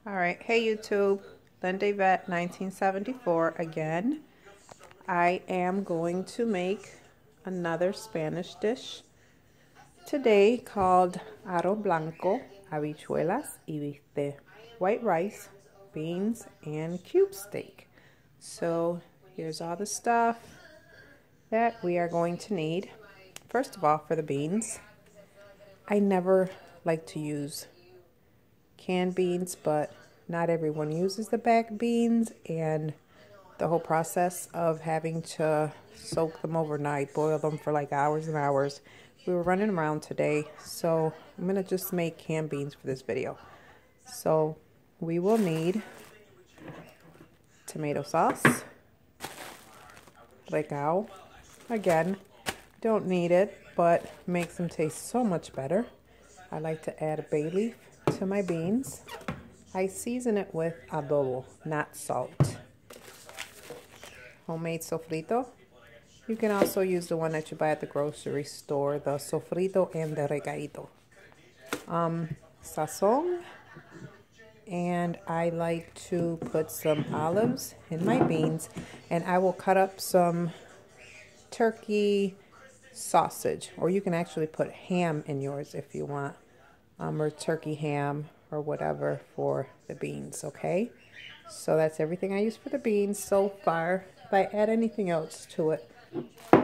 All right, hey YouTube, Linda Vet 1974 again. I am going to make another Spanish dish today called Arroz Blanco, Habichuelas y Bistec. White rice, beans, and cube steak. So here's all the stuff that we are going to need. First of all, for the beans, I never like to use canned beans, but not everyone uses the bagged beans, and the whole process of having to soak them overnight, boil them for like hours and hours. We were running around today, so I'm gonna just make canned beans for this video. So we will need tomato sauce, Recao. Again, don't need it, but makes them taste so much better. I like to add a bay leaf to my beans. I season it with Adobo, not salt. Homemade Sofrito. You can also use the one that you buy at the grocery store, the Sofrito and the Recao. Sazon. And I like to put some olives in my beans, and I will cut up some turkey sausage, or you can actually put ham in yours if you want, or turkey ham or whatever for the beans. Okay, so that's everything I use for the beans so far. If I add anything else to it,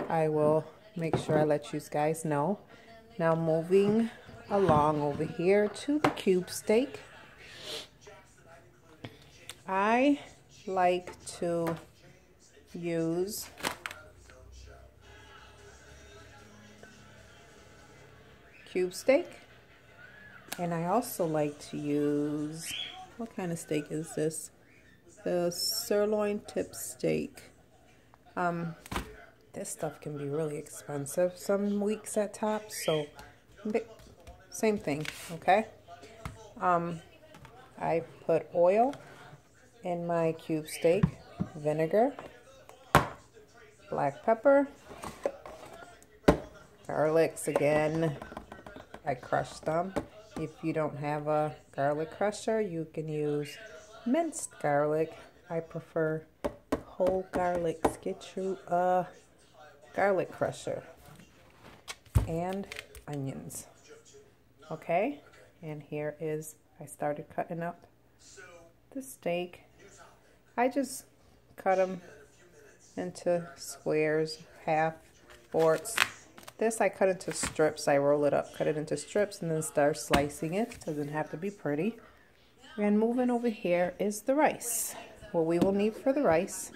I will make sure I let you guys know. Now moving along over here to the cube steak. I like to use cube steak, and I also like to use, what kind of steak is this? The sirloin tip steak. This stuff can be really expensive some weeks at Tops, so same thing, okay? I put oil in my cube steak, vinegar, black pepper, garlics again. I crushed them. If you don't have a garlic crusher, you can use minced garlic. I prefer whole garlics. Get you a garlic crusher. And onions. Okay, and here is, I started cutting up the steak. I just cut them into squares, half, fourths. This I cut into strips. I roll it up, cut it into strips, and then start slicing it. Doesn't have to be pretty. And moving over here is the rice. What we will need for the rice,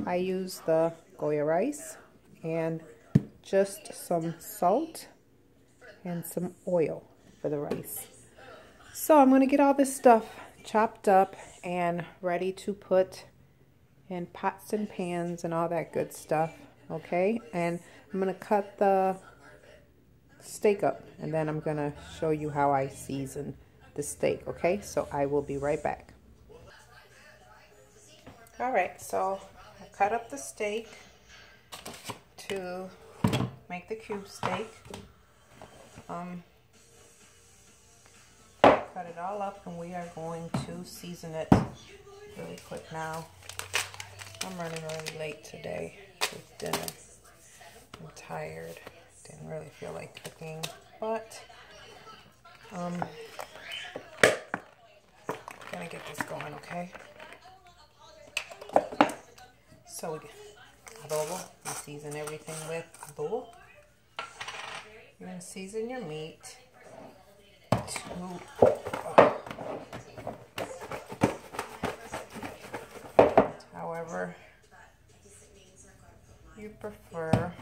I use the Goya rice and just some salt and some oil for the rice. So I'm going to get all this stuff chopped up and ready to put in pots and pans and all that good stuff. Okay, and I'm going to cut the steak up, and then I'm going to show you how I season the steak. Okay, so I will be right back. Alright, so I cut up the steak to make the cube steak. Cut it all up, and we are going to season it really quick now. I'm running really late today with dinner. I'm tired. Didn't really feel like cooking, but gonna get this going, okay? So we get adobo. We season everything with adobo. You're gonna season your meat to however you prefer.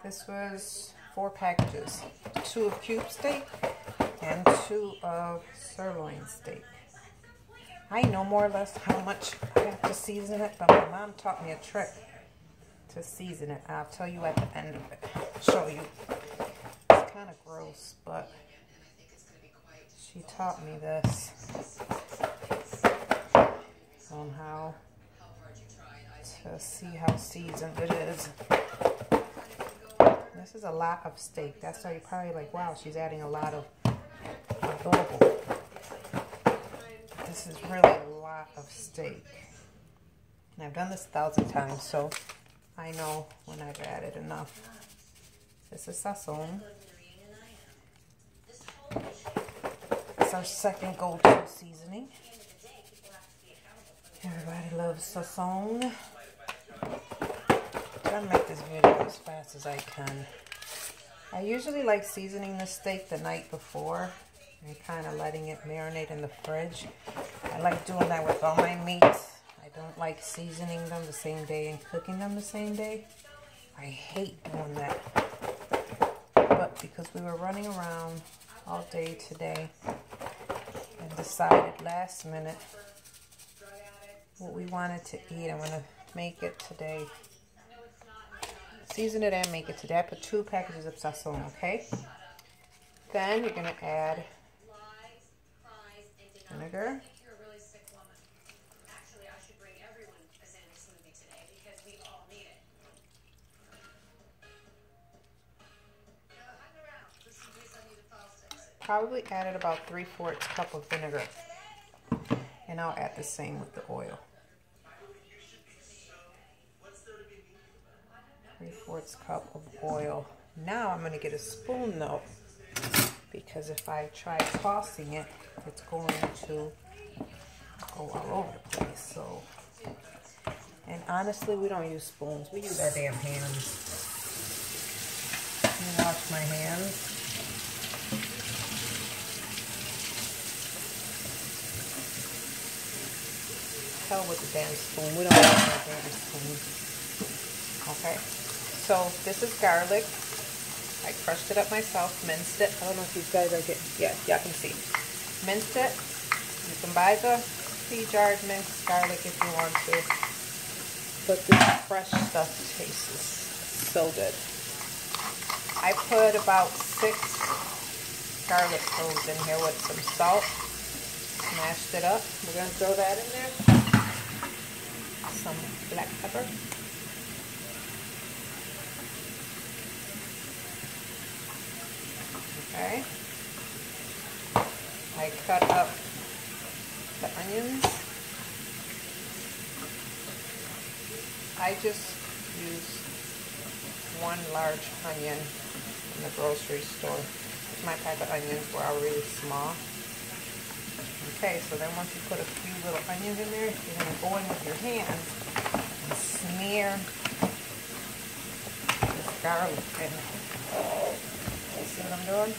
This was 4 packages, 2 of cube steak and 2 of sirloin steak. I know more or less how much I have to season it, but my mom taught me a trick to season it. I'll tell you at the end of it. Show you. It's kind of gross, but she taught me this somehow to see how seasoned it is. This is a lot of steak. That's why you're probably like, wow, she's adding a lot of adobo. This is really a lot of steak. And I've done this 1,000 times, so I know when I've added enough. This is Sazon. It's our second go-to seasoning. Everybody loves Sazon. I'm trying to make this video as fast as I can. I usually like seasoning the steak the night before and kind of letting it marinate in the fridge. I like doing that with all my meats. I don't like seasoning them the same day and cooking them the same day. I hate doing that. But because we were running around all day today and decided last minute what we wanted to eat, I'm going to make it today. Season it and make it today. I put 2 packages of Sazon, okay? Then you're going to add vinegar. Probably added about 3/4 cup of vinegar. And I'll add the same with the oil. 3/4 cup of oil. Now I'm going to get a spoon though, because if I try tossing it, it's going to go all over the place. So, and honestly, we don't use spoons. We use our damn hands. Let me wash my hands. Hell with the damn spoon. We don't use our damn spoon. Okay. So this is garlic. I crushed it up myself, minced it. I don't know if you guys are getting, yeah, y'all can see. Minced it. You can buy the pre-jarred minced garlic if you want to. But this fresh stuff tastes so good. I put about 6 garlic cloves in here with some salt. Smashed it up. We're going to throw that in there. Some black pepper. Okay, I cut up the onions. I just use 1 large onion in the grocery store. My pack of onions were already small. Okay, so then once you put a few little onions in there, you're going to go in with your hands and smear this garlic in. See what I'm doing?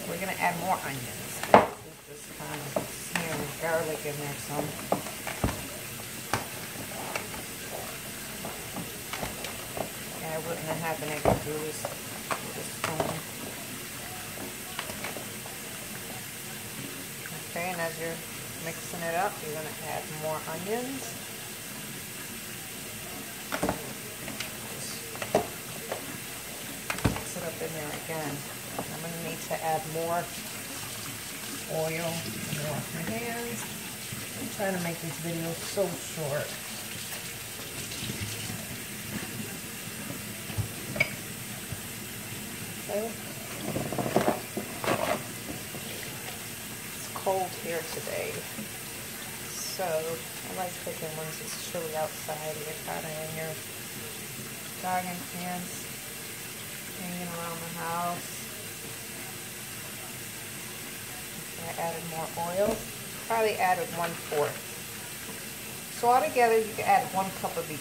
We're going to add more onions. Just kind of smearing garlic in there some. Yeah, I wouldn't have been able to do this with a spoon. Okay, and as you're mixing it up, you're going to add more onions. Up in there again. I'm going to need to add more oil. I'm going to wash my hands. I'm trying to make this video so short. Okay. It's cold here today, so I like cooking once it's chilly outside. You get caught in your jogging pants. Hanging around the house. Okay, I added more oil. Probably added 1/4. So altogether, you can add 1 cup of each.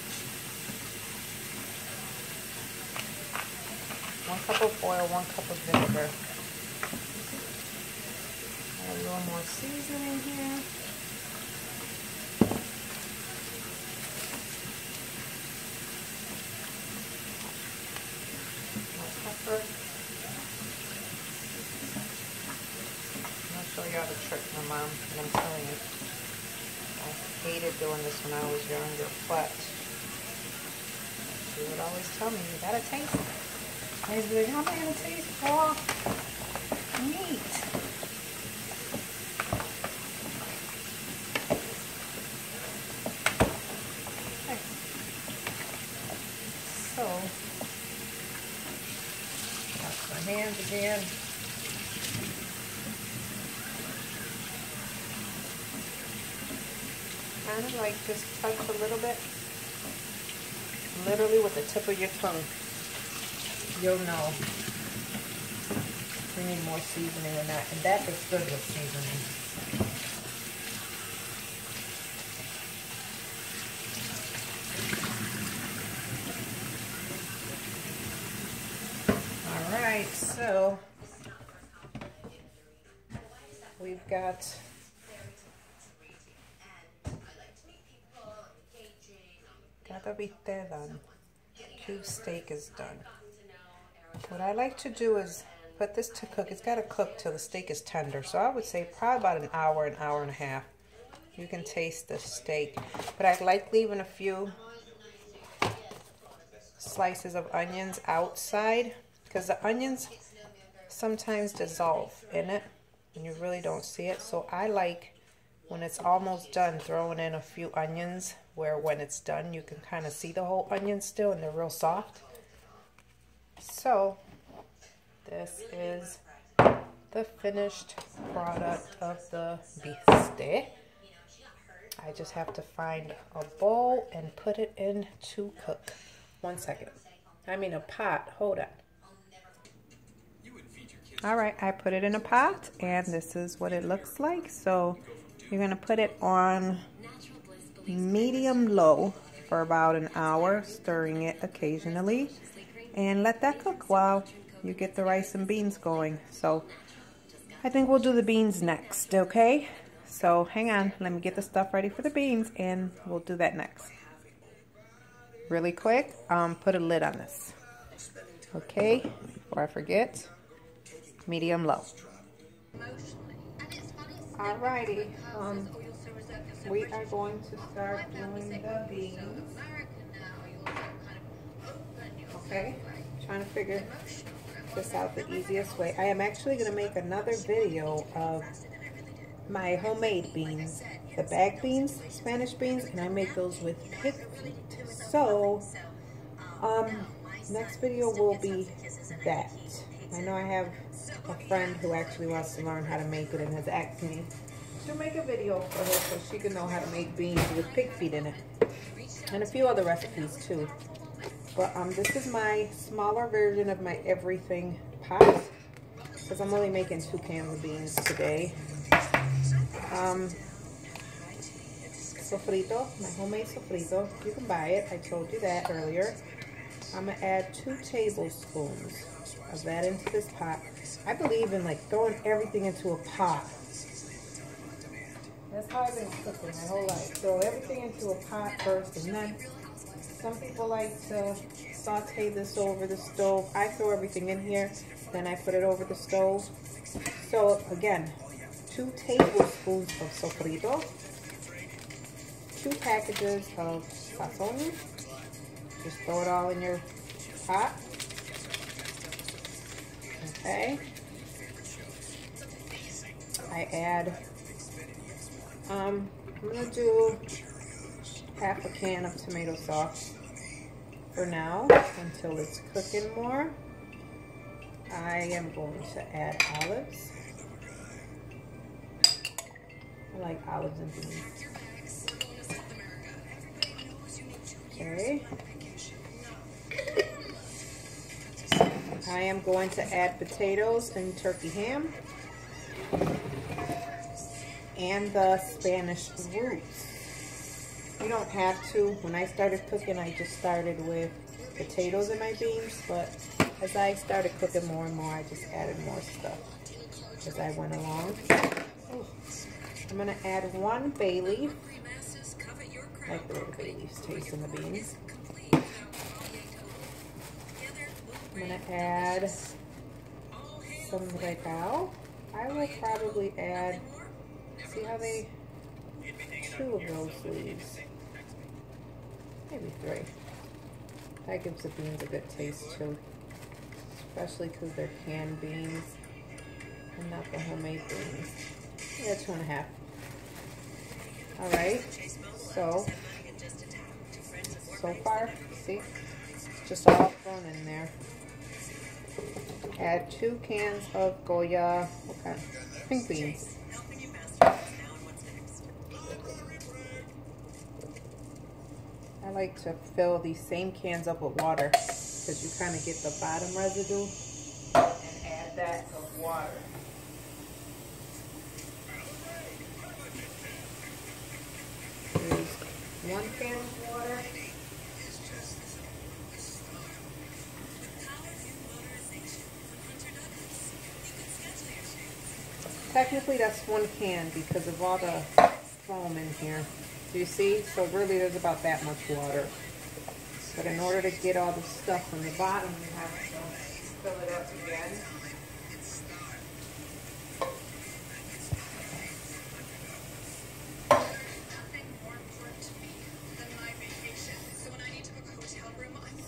1 cup of oil, 1 cup of vinegar. Add a little more seasoning here. Pepper. I'll show you how to trick my mom, and I'm telling you, I hated doing this when I was younger, but she would always tell me, you gotta taste it. I was like, how am I gonna taste raw meat? Okay. So, wash my hands again. kind of like just touch a little bit. Literally with the tip of your tongue, you'll know we need more seasoning or not. And that is good with seasoning. Alright, so we've got the bistec done. Cube steak is done. What I like to do is put this to cook. It's got to cook till the steak is tender. So I would say probably about an hour and a half. You can taste the steak. But I like leaving a few slices of onions outside because the onions sometimes dissolve in it and you really don't see it. So I like when it's almost done throwing in a few onions where when it's done you can kind of see the whole onion still and they're real soft. So this is the finished product of the bistec. I just have to find a bowl and put it in to cook. 1 second. I mean a pot. Hold on. Alright, I put it in a pot and this is what it looks like. So you're going to put it on medium low for about an hour, stirring it occasionally, and let that cook while you get the rice and beans going. So I think we'll do the beans next, okay? So hang on, let me get the stuff ready for the beans and we'll do that next. Really quick, put a lid on this. Okay, before I forget, medium low. Alrighty, we are going to start doing the beans. Okay, trying to figure this out the easiest way. I am actually going to make another video of my homemade beans, the bag beans, Spanish beans, and I make those with pig feet. So, next video will be that. I know I have a friend who actually wants to learn how to make it and has asked me to make a video for her so she can know how to make beans with pig feet in it. And a few other recipes too. But this is my smaller version of my everything pot because I'm only making 2 cans of beans today. Sofrito, my homemade sofrito. You can buy it. I told you that earlier. I'm going to add 2 tablespoons of that into this pot. I believe in like throwing everything into a pot. That's how I've been cooking my whole life. Throw everything into a pot first, and then some people like to saute this over the stove. I throw everything in here, then I put it over the stove. So again, 2 tablespoons of sofrito, 2 packages of Sazon. Just throw it all in your pot. Okay. I add, I'm going to do half a can of tomato sauce for now until it's cooking more. I am going to add olives. I like olives and beans. Okay. I am going to add potatoes and turkey ham and the Spanish roots. You don't have to. When I started cooking, I just started with potatoes in my beans, but as I started cooking more and more, I just added more stuff as I went along. Ooh. I'm going to add 1 bay leaf. I like the way the bay leaves taste in the beans. I'm going to add some Recao. I will probably add, see how they, 2 of those leaves. Maybe 3. That gives the beans a good taste too. Especially because they're canned beans and not the homemade beans. Yeah, 2.5. Alright, so far, see, it's just all thrown in there. Add 2 cans of Goya, pink beans. I like to fill these same cans up with water because you kind of get the bottom residue and add that of water. Use 1 can of water. Technically that's 1 can because of all the foam in here. Do you see? So really there's about that much water. But in order to get all the stuff from the bottom, you have to fill it up again.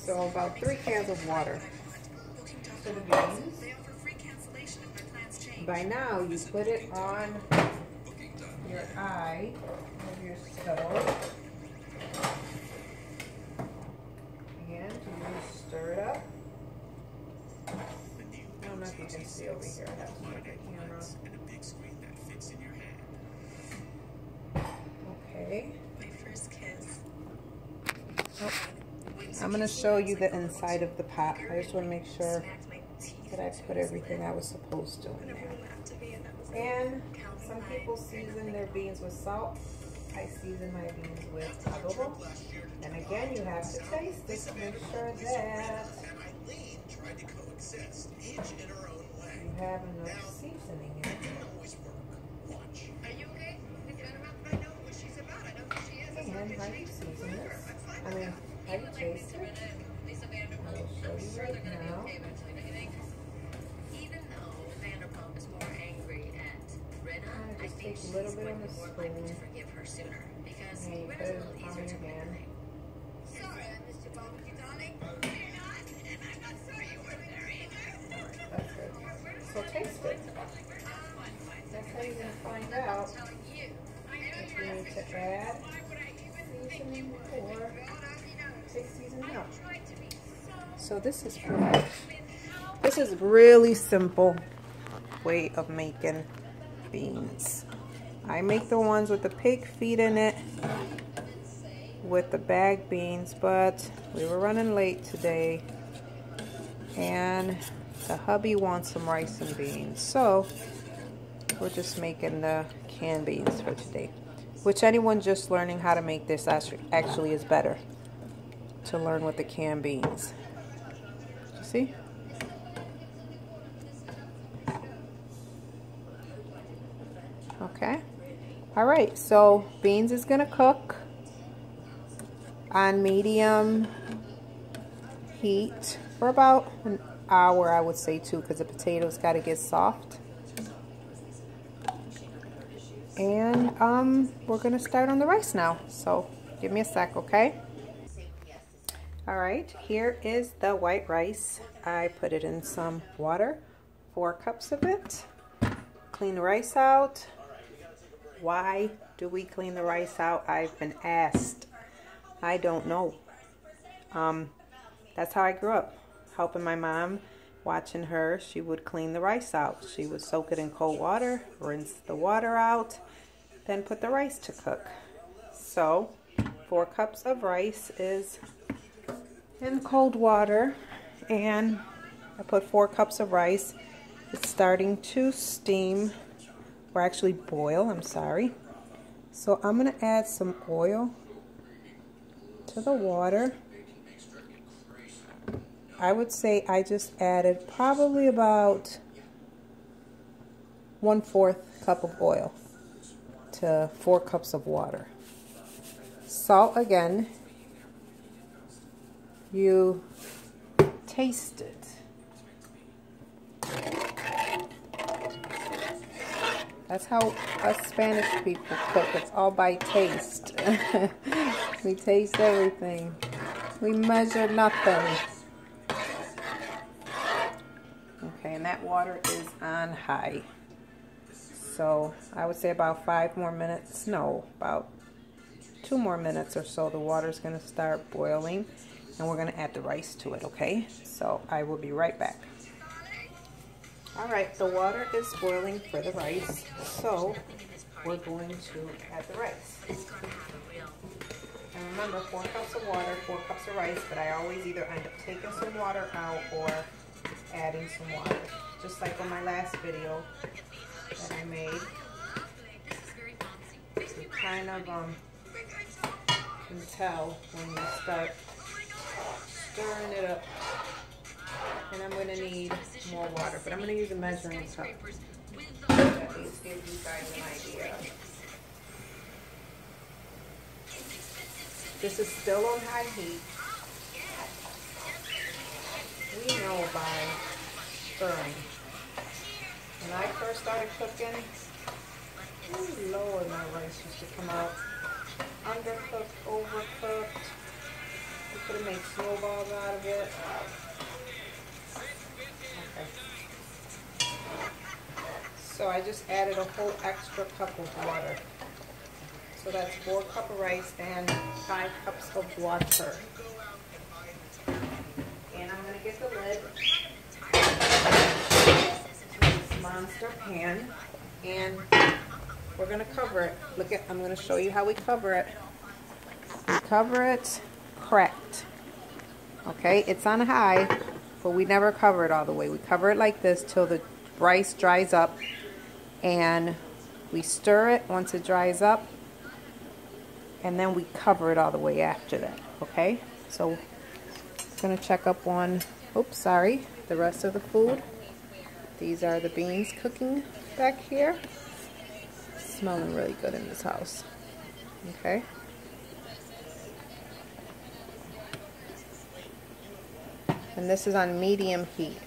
So about 3 cans of water to the beans. By now you put it on your eye of your stove. And you stir it up. I don't know if you can see over here. I have to move the camera. Okay. Oh. I'm going to show you the inside of the pot. I just want to make sure that I put everything I was supposed to in there. And some people season their beans with salt. I season my beans with adobo. And again, you have to taste it to make sure that you have enough seasoning in it. And how do you season this? I mean, how do you taste it? I will show you right now. I just take a little bit of the spoon and you put it on your hand. That's good. So taste it. That's how you're going to find out if you need to add seasoning or take seasoning out. So this is pretty much, this is really simple way of making beans. I make the ones with the pig feet in it with the bagged beans, but we were running late today and the hubby wants some rice and beans, so we're just making the canned beans for today, which anyone just learning how to make this actually is better to learn with the canned beans. You see? Okay. All right, so beans is gonna cook on medium heat for about an hour, I would say, too, because the potatoes got to get soft. And we're gonna start on the rice now. So give me a sec, okay? All right, here is the white rice. I put it in some water, 4 cups of it. Clean the rice out. Why do we clean the rice out? I've been asked. I don't know. That's how I grew up, helping my mom, watching her. She would clean the rice out. She would soak it in cold water, rinse the water out, then put the rice to cook. So 4 cups of rice is in cold water, and I put 4 cups of rice. It's starting to steam, or actually boil, I'm sorry. So I'm gonna add some oil to the water. I would say I just added probably about 1/4 cup of oil to 4 cups of water. Salt again. You taste it. That's how us Spanish people cook. It's all by taste. We taste everything. We measure nothing. Okay, and that water is on high. So I would say about 5 more minutes. No, about 2 more minutes or so. The water is going to start boiling, and we're going to add the rice to it, okay? So I will be right back. All right, the water is boiling for the rice, so we're going to add the rice. And remember, 4 cups of water, 4 cups of rice, but I always either end up taking some water out or adding some water. Just like on my last video that I made. You kind of can tell when you start stirring it up. And I'm going to need more water, but I'm going to use a measuring cup. At least give you guys an idea. This is still on high heat. We know by stirring. When I first started cooking, oh Lord, my rice used to come out undercooked, overcooked. You could have made snowballs out of it. Okay. So I just added a whole extra cup of water. So that's 4 cups of rice and 5 cups of water. And I'm going to get the lid to this monster pan. And we're going to cover it. Look at, I'm going to show you how we cover it. We cover it cracked. Okay, it's on high, but we never cover it all the way. We cover it like this till the rice dries up. And we stir it once it dries up. And then we cover it all the way after that, okay? So, I'm gonna check up on, oops, sorry, the rest of the food. These are the beans cooking back here. Smelling really good in this house, okay? And this is on medium heat,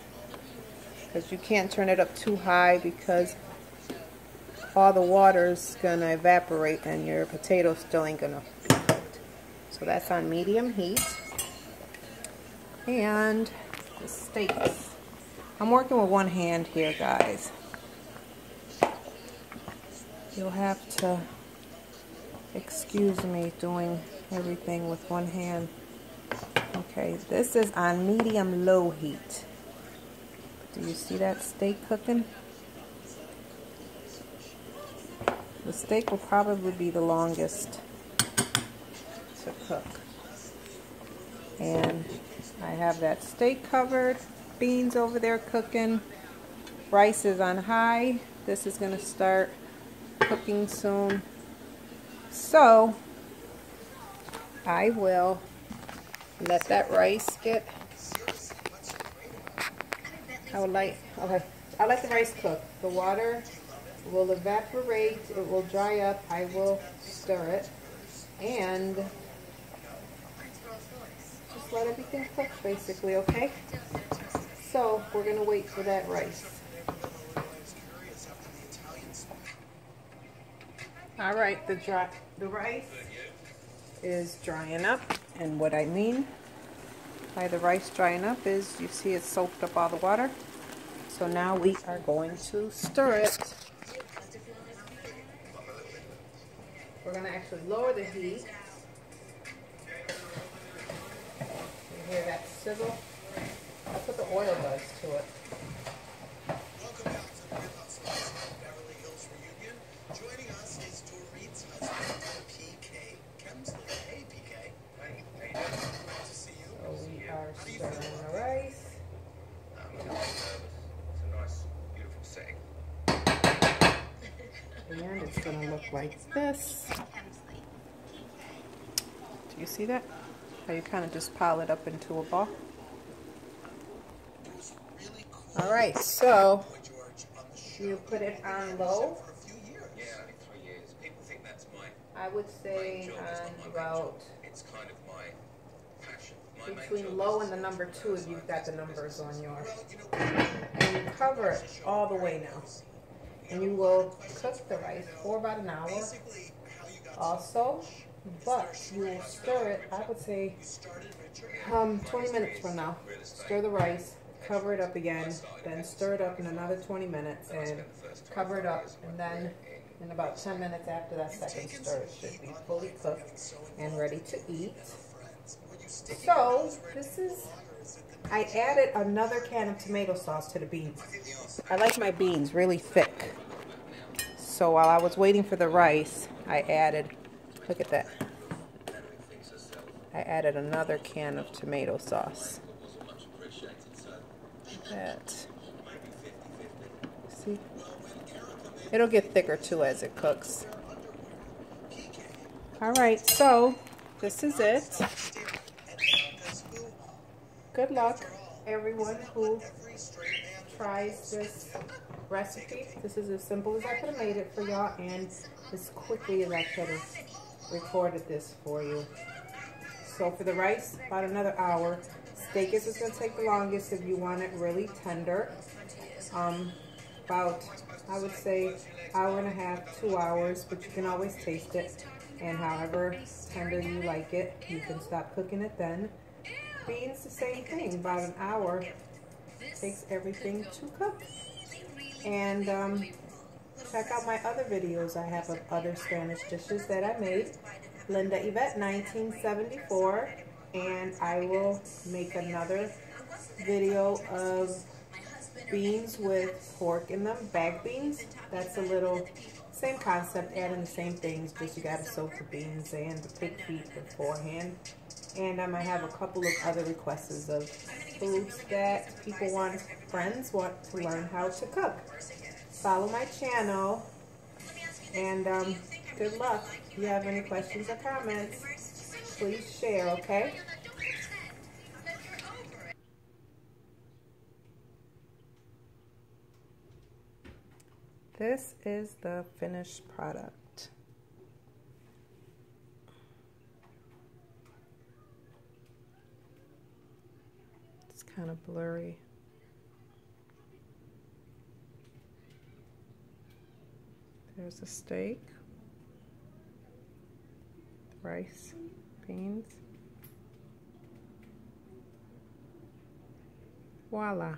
because you can't turn it up too high because all the water's gonna evaporate and your potatoes still ain't gonna be cooked. So that's on medium heat. And the steaks. I'm working with one hand here, guys. You'll have to excuse me doing everything with one hand. Okay, this is on medium low heat. Do you see that steak cooking? The steak will probably be the longest to cook. And I have that steak covered, beans over there cooking, rice is on high. This is going to start cooking soon. So, I will let that rice get, I'll let the rice cook. The water will evaporate, it will dry up, I will stir it, and just let everything cook basically, okay? So we're going to wait for that rice. Alright, the rice is drying up, and what I mean by the rice drying up is you see it soaked up all the water. So now we are going to stir it. We're going to actually lower the heat. You hear that sizzle? That's what the oil does to it. Welcome back to the Penthouse Beverly Hills reunion. Joining us is Dorit's husband, PK Kemsley. Hey, PK. Hey, great to see you. So we are stirring the rice. I'm a little nervous. It's a nice, beautiful setting. And it's going to look like this. Do you see that? How you kind of just pile it up into a ball? Alright, so you put it on low. Yeah, only 3 years. People think that's my I would say on about It's kind of my passion. My main between job low is and the number 2 if you've got the numbers on yours. Well, And you cover it all the way now. And you will cook the rice for about an hour also, but you will stir it, I would say 20 minutes from now. Stir the rice, cover it up again, then stir it up in another 20 minutes and cover it up, and then in about 10 minutes after that second stir it should be fully cooked and ready to eat. So this is, I added another can of tomato sauce to the beans. I like my beans really thick. So while I was waiting for the rice, I added, look at that. I added another can of tomato sauce. That. See? It'll get thicker too as it cooks. Alright, so this is it. Good luck, everyone who tries this recipe. This is as simple as I could have made it for y'all, and as quickly as I could have recorded this for you. So for the rice, about another hour. Steak is just going to take the longest if you want it really tender. About, I would say, hour and a half, 2 hours, but you can always taste it. And however tender you like it, you can stop cooking it then. Beans, the same thing, about an hour. Takes everything to cook. And check out my other videos I have of other Spanish dishes that I made. Linda Yvette 1974, and I will make another video of beans with pork in them, bag beans. That's a little same concept, adding the same things, just you gotta soak the beans and the pig feet beforehand. And I might have a couple of other requests of foods that friends want to learn how to cook. Follow my channel, and good luck. If you have any questions or comments, please share, okay? This is the finished product. It's kind of blurry. There's the steak, rice, beans. Voila.